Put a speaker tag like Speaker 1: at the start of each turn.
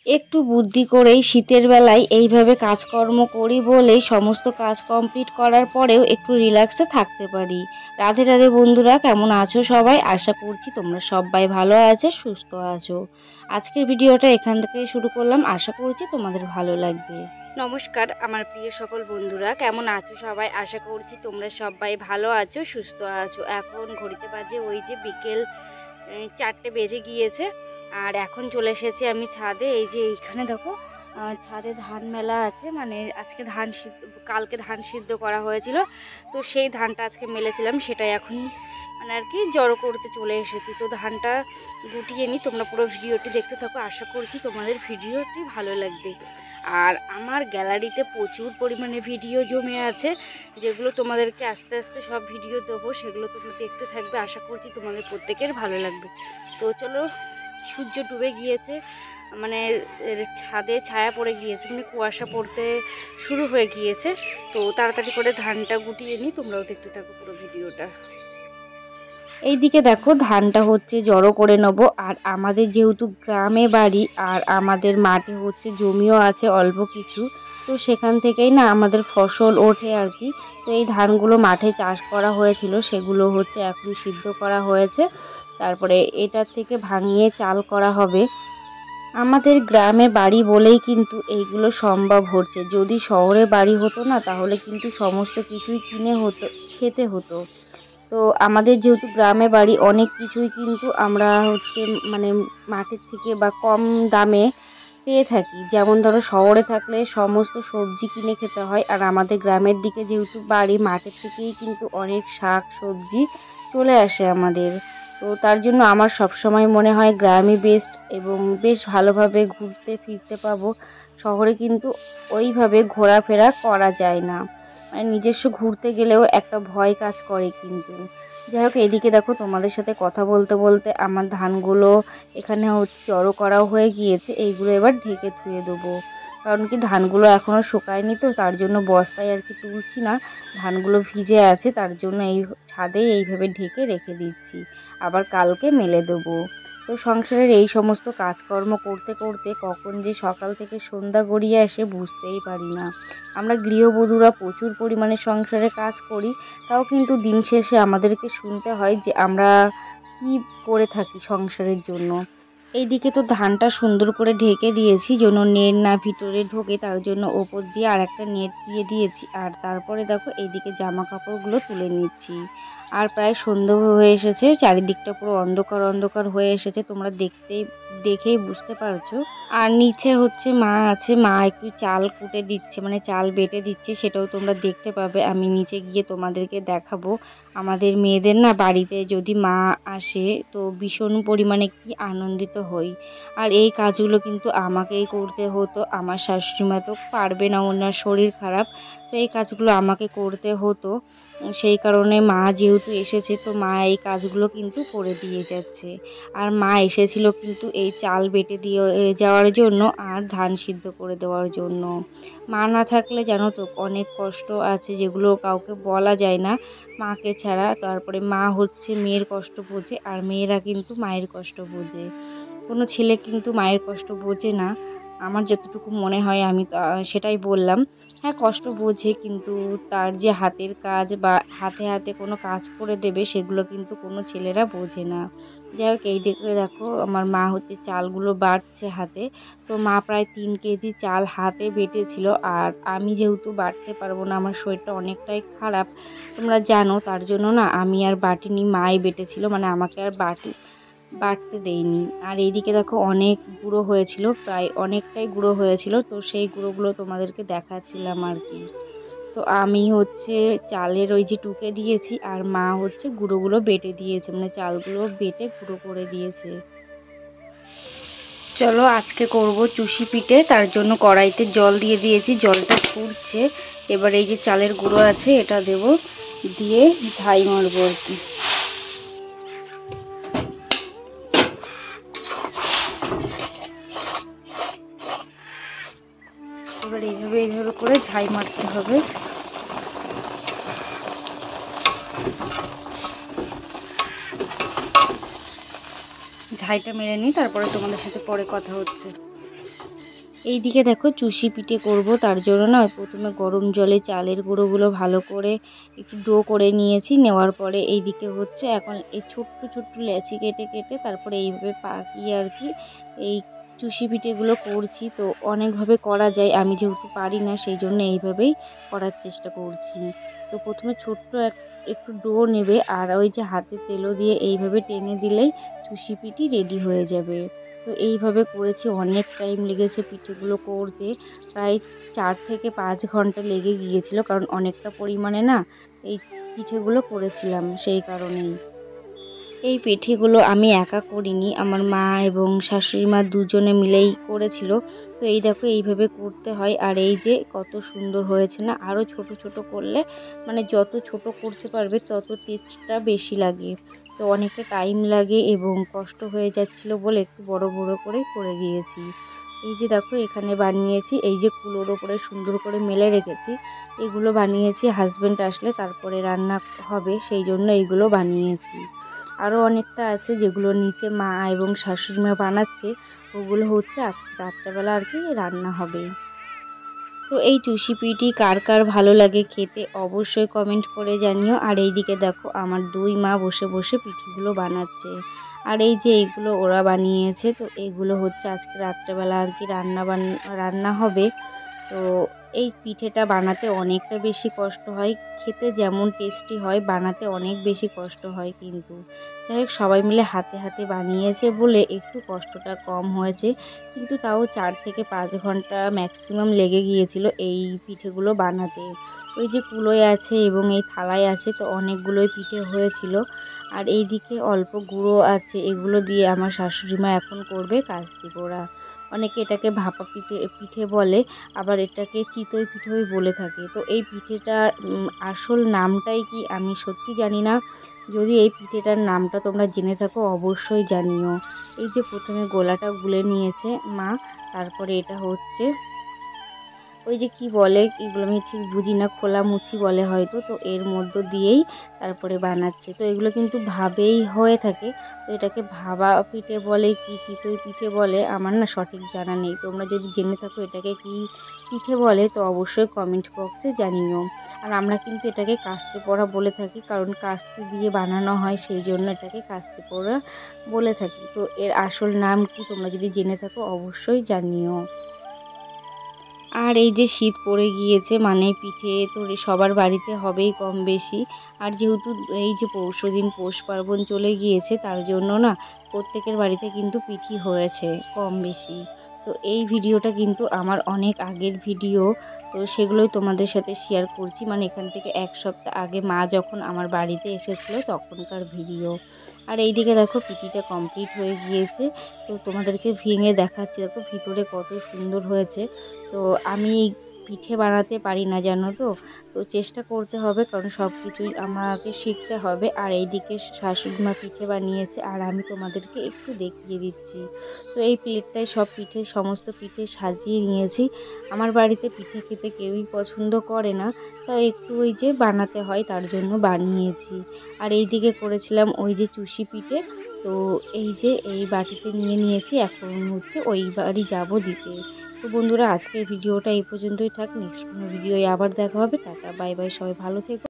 Speaker 1: একটু বুদ্ধি করেই শীতের বেলায় এইভাবে কাজকর্ম করি বলেই সমস্ত কাজ কমপ্লিট করার পরেও একটু রিল্যাক্সে থাকতে পারি। রাধে রাধে বন্ধুরা, কেমন আছো সবাই? আশা করছি তোমরা সবাই ভালো আছো, সুস্থ আছো। আজকের ভিডিওটা এখান থেকে শুরু করলাম, আশা করছি তোমাদের ভালো লাগবে। নমস্কার আমার প্রিয় সকল বন্ধুরা, কেমন আছো সবাই? আশা করছি তোমরা সবাই ভালো আছো, সুস্থ আছো। এখন ঘড়িতে বাজে ওই যে বিকেল 4টে বেজে গিয়েছে। আর এখন চলে এসেছি আমি ছাদে। এই যে এইখানে দেখো ছাদে ধান মেলা আছে, মানে আজকে ধান সিদ্ধ, কালকে ধান সিদ্ধ করা হয়েছিল, তো সেই ধানটা আজকে মেলেছিলাম, সেটাই এখন মানে আর কি জড়ো করতে চলে এসেছি। তো ধানটা গুটিয়ে নিই, তোমরা পুরো ভিডিওটি দেখতে থাকো, আশা করছি তোমাদের ভিডিওটি ভালো লাগবে। আর আমার গ্যালারিতে প্রচুর পরিমাণে ভিডিও জমে আছে, যেগুলো তোমাদেরকে আস্তে আস্তে সব ভিডিও দেবো, সেগুলো তোমরা দেখতে থাকবে, আশা করছি তোমাদের প্রত্যেকের ভালো লাগবে। তো চলো, সূর্য ডুবে গিয়েছে, মানে ছাদে ছায়া পড়ে গিয়েছে, মানে কুয়াশা পড়তে শুরু হয়ে গিয়েছে। তো তাড়াতাড়ি করে ধানটা গুটিয়ে নিই, তোমরাও দেখতে থাকো পুরো ভিডিওটা। এইদিকে দেখো ধানটা হচ্ছে জড়ো করে নেব। আর আমাদের যেহেতু গ্রামে বাড়ি আর আমাদের মাঠে হচ্ছে জমিও আছে অল্প কিছু, তো সেখান থেকেই না আমাদের ফসল ওঠে আর কি। তো এই ধানগুলো মাঠে চাষ করা হয়েছিল, সেগুলো হচ্ছে এখন সিদ্ধ করা হয়েছে, তারপরে এটার থেকে ভাঙিয়ে চাল করা হবে। আমাদের গ্রামে বাড়ি বলেই কিন্তু এইগুলো সম্ভব হচ্ছে। যদি শহরে বাড়ি হতো না, তাহলে কিন্তু সমস্ত কিছুই কিনে হতো, খেতে হতো। তো আমাদের যেহেতু গ্রামে বাড়ি, অনেক কিছুই কিন্তু আমরা হচ্ছে মানে মাঠের থেকে বা কম দামে পেয়ে থাকি। যেমন ধরো শহরে থাকলে সমস্ত সবজি কিনে খেতে হয়, আর আমাদের গ্রামের দিকে যেহেতু বাড়ি, মাঠের থেকেই কিন্তু অনেক শাক সবজি চলে আসে আমাদের। তো তার জন্য আমার সবসময় মনে হয় গ্রামই বেস্ট, এবং বেশ ভালোভাবে ঘুরতে ফিরতে পাবো। শহরে কিন্তু ওইভাবে ঘোরাফেরা করা যায় না, মানে নিজস্ব ঘুরতে গেলেও একটা ভয় কাজ করে কিন্তু। যাই হোক, এদিকে দেখো তোমাদের সাথে কথা বলতে বলতে আমার ধানগুলো এখানে হচ্ছে জড়ো করাও হয়ে গিয়েছে। এইগুলো এবার ঢেকে ধুয়ে দেবো, কারণ কি ধানগুলো এখনও শুকায়নি, তো তার জন্য বস্তায় আর কি তুলছি না, ধানগুলো ভিজে আছে, তার জন্য এই ছাদেই এইভাবে ঢেকে রেখে দিচ্ছি, আবার কালকে মেলে দেবো। তো সংসারের এই সমস্ত কাজকর্ম করতে করতে কখন যে সকাল থেকে সন্ধ্যা গড়িয়ে আসে বুঝতেই পারি না। আমরা গৃহবধূরা প্রচুর পরিমাণে সংসারে কাজ করি, তাও কিন্তু দিন শেষে আমাদেরকে শুনতে হয় যে আমরা কি করে থাকি সংসারের জন্য। এইদিকে তো ধানটা সুন্দর করে ঢেকে দিয়েছি, যেন নেট না ভিতরে ঢোকে, তার জন্য ওপর দিয়ে আর একটা নেট দিয়ে দিয়েছি। আর তারপরে দেখো এইদিকে জামা কাপড়গুলো তুলে নিচ্ছি। আর প্রায় সন্ধ্যা হয়ে এসেছে, চারিদিকটা পুরো অন্ধকার অন্ধকার হয়ে এসেছে, তোমরা দেখেই বুঝতে পারছো। আর নিচে হচ্ছে মা আছে, মা একটু চাল কুটে দিচ্ছে, মানে চাল বেটে দিচ্ছে, সেটাও তোমরা দেখতে পাবে, আমি নিচে গিয়ে তোমাদেরকে দেখাবো। আমাদের মেয়েদের না বাড়িতে যদি মা আসে তো ভীষণ পরিমাণে কি আনন্দিত হই। আর এই কাজগুলো কিন্তু আমাকেই করতে হতো, আমার শাশুড়ি মা তো পারবে না, ওনার শরীর খারাপ, তো এই কাজগুলো আমাকে করতে হতো। সেই কারণে মা যেহেতু এসেছে, তো মা এই কাজগুলো কিন্তু করে দিয়ে যাচ্ছে। আর মা এসেছিল কিন্তু এই চাল বেটে দিয়ে যাওয়ার জন্য আর ধান সিদ্ধ করে দেওয়ার জন্য। মা না থাকলে জানো তো অনেক কষ্ট আছে, যেগুলো কাউকে বলা যায় না মাকে ছাড়া। তারপরে মা হচ্ছে মেয়ের কষ্ট বোঝে, আর মেয়েরা কিন্তু মায়ের কষ্ট বোঝে, কোনো ছেলে কিন্তু মায়ের কষ্ট বোঝে না। আমার যতটুকু মনে হয় আমি সেটাই বললাম। হ্যাঁ, কষ্ট বোঝে, কিন্তু তার যে হাতের কাজ বা হাতে হাতে কোনো কাজ করে দেবে, সেগুলো কিন্তু কোনো ছেলেরা বোঝে না। যাই হোক, এই দিকে দেখো আমার মা হচ্ছে চালগুলো বাটছে হাতে। তো মা প্রায় 3 কেজি চাল হাতে বেটেছিল, আর আমি যেহেতু বাটতে পারবো না, আমার শরীরটা অনেকটাই খারাপ তোমরা জানো, তার জন্য না আমি আর বাটিনি, মাই বেটেছিল, মানে আমাকে আর বাটতে দেয়নি। আর এইদিকে দেখো অনেক গুঁড়ো হয়েছিল, প্রায় অনেকটাই গুঁড়ো হয়েছিল, তো সেই গুঁড়োগুলো তোমাদেরকে দেখাচ্ছিলাম আর কি। তো আমি হচ্ছে চালের ওই যে টুকে দিয়েছি, আর মা হচ্ছে গুঁড়োগুলো বেটে দিয়েছে, মানে চালগুলো বেটে গুঁড়ো করে দিয়েছে। চলো আজকে করব চুষি পিঠে, তার জন্য কড়াইতে জল দিয়ে দিয়েছি, জলটা ফুটছে। এবার এই যে চালের গুঁড়ো আছে এটা দেব, দিয়ে ঝাই মারবো আর কি। এবার এইভাবে করে ঝাই মারতে হবে। ঝাইটা মেরে নিই, তারপরে তোমাদের সাথে পরে কথা হচ্ছে। এইদিকে দেখো চুষি পিঠে করব, তার জন্য না প্রথমে গরম জলে চালের গুঁড়োগুলো ভালো করে একটু ডো করে নিয়েছি। নেওয়ার পরে এইদিকে হচ্ছে এখন এই ছোট্ট ছোট্ট লেচি কেটে কেটে তারপরে এইভাবে পাকিয়ে আর কি এই চুষি পিঠেগুলো করছি। তো অনেকভাবে করা যায়, আমি যেহেতু পারি না সেই জন্য এইভাবেই করার চেষ্টা করছি। তো প্রথমে ছোট্ট একটু ডো নেবে আর ওই যে হাতে তেলো দিয়ে এইভাবে টেনে দিলেই চুষি পিঠি রেডি হয়ে যাবে। তো এইভাবে করেছি, অনেক টাইম লেগেছে পিঠেগুলো করতে, প্রায় 4 থেকে 5 ঘন্টা লেগে গিয়েছিল, কারণ অনেকটা পরিমাণে না এই পিঠেগুলো করেছিলাম সেই কারণেই। এই পিঠেগুলো আমি একা করিনি, আমার মা এবং শাশুড়ি মা দুজনে মিলেই করেছিল। তো এই দেখো এইভাবে করতে হয়, আর এই যে কত সুন্দর হয়েছে না। আরও ছোট ছোট করলে মানে যত ছোট করতে পারবে তত টেস্টটা বেশি লাগে। তো অনেকটা টাইম লাগে এবং কষ্ট হয়ে যাচ্ছিল বলে একটু বড় বড় করে গিয়েছি। এই যে দেখো এখানে বানিয়েছি, এই যে কুলোর ওপরে সুন্দর করে মেলে রেখেছি, এগুলো বানিয়েছি হাজবেন্ড আসলে তারপরে রান্না হবে সেই জন্য এইগুলো বানিয়েছি। আরও অনেকটা আছে যেগুলো নিচে মা এবং শাশুড়ি মা বানাচ্ছে, ওগুলো হচ্ছে আজকে রাত্রেবেলা আর কি রান্না হবে। তো এই চুষি পিঠি কার কার ভালো লাগে খেতে অবশ্যই কমেন্ট করে জানিও। আর এইদিকে দেখো আমার দুই মা বসে বসে পিঠিগুলো বানাচ্ছে। আর এই যে এইগুলো ওরা বানিয়েছে, তো এগুলো হচ্ছে আজকে রাত্রেবেলা আর কি রান্না হবে। তো এই পিঠেটা বানাতে অনেকটা বেশি কষ্ট হয়, খেতে যেমন টেস্টি হয় বানাতে অনেক বেশি কষ্ট হয় কিন্তু। যাই হোক সবাই মিলে হাতে হাতে বানিয়েছে বলে একটু কষ্টটা কম হয়েছে, কিন্তু তাও 4 থেকে 5 ঘন্টা ম্যাক্সিমাম লেগে গিয়েছিল এই পিঠেগুলো বানাতে। ওই যে কুলোয় আছে এবং এই থালায় আছে, তো অনেকগুলোই পিঠে হয়েছিল। আর এইদিকে অল্প গুঁড়ো আছে, এগুলো দিয়ে আমার শাশুড়ি মা এখন করবে কাস্তি পোড়া। অনেকে এটাকে ভাপা পিঠে পিঠে বলে, আবার এটাকে চিতই পিঠেও বলে থাকে। তো এই পিঠেটার আসল নামটাই কি আমি সত্যি জানি না, যদি এই পিঠেটার নামটা তোমরা জেনে থাকো অবশ্যই জানিও। এই যে প্রথমে গোলাটা গুলে নিয়েছে মা, তারপরে এটা হচ্ছে ওই যে কি বলে এগুলো আমি ঠিক বুঝি না, খোলা মুচি বলে হয়তো, তো এর মধ্য দিয়েই তারপরে বানাচ্ছে। তো এগুলো কিন্তু ভাবেই হয়ে থাকে, তো এটাকে ভাবা পিঠে বলে কি চিতই পিঠে বলে আমার না সঠিক জানা নেই। তোমরা যদি জেনে থাকো এটাকে কি পিঠে বলে তো অবশ্যই কমেন্ট বক্সে জানিও। আর আমরা কিন্তু এটাকে কাস্তে পোড়া বলে থাকি, কারণ কাস্তে দিয়ে বানানো হয় সেই জন্য এটাকে কাস্তে পোড়া বলে থাকি। তো এর আসল নাম কি তোমরা যদি জেনে থাকো অবশ্যই জানিও। আর এই যে শীত পড়ে গিয়েছে মানে পিঠে তো সবার বাড়িতে হবেই কম বেশি। আর যেহেতু এই যে পরশুদিন পৌষ পার্বণ চলে গিয়েছে তার জন্য না প্রত্যেকের বাড়িতে কিন্তু পিঠি হয়েছে কম বেশি। তো এই ভিডিওটা কিন্তু আমার অনেক আগের ভিডিও, তো সেগুলোই তোমাদের সাথে শেয়ার করছি, মানে এখান থেকে 1 সপ্তাহ আগে মা যখন আমার বাড়িতে এসেছিলো তখনকার ভিডিও। আর এইদিকে দেখো পিঠিটা কমপ্লিট হয়ে গিয়েছে, তো তোমাদেরকে ভেঙে দেখাচ্ছি, দেখো ভিতরে কত সুন্দর হয়েছে। তো আমি পিঠে বানাতে পারি না জানো তো, তো চেষ্টা করতে হবে কারণ সব কিছুই আমাকে শিখতে হবে। আর এইদিকে শাশুড়ি মা পিঠে বানিয়েছে আর আমি তোমাদেরকে একটু দেখিয়ে দিচ্ছি। তো এই প্লেটটায় সব পিঠে সমস্ত পিঠে সাজিয়ে নিয়েছি। আমার বাড়িতে পিঠে খেতে কেউই পছন্দ করে না, তাও একটু ওই যে বানাতে হয় তার জন্য বানিয়েছি। আর এইদিকে করেছিলাম ওই যে চুষি পিঠে, তো এই যে এই বাটিতে নিয়ে নিয়েছি, এখন হচ্ছে ওই বাড়ি যাবো দিতে। তো বন্ধুরা আজকের ভিডিওটা এই পর্যন্তই থাক, নেক্সট কোনো ভিডিওয় আবার দেখা হবে। টাটা বাই বাই, সবাই ভালো থেকো।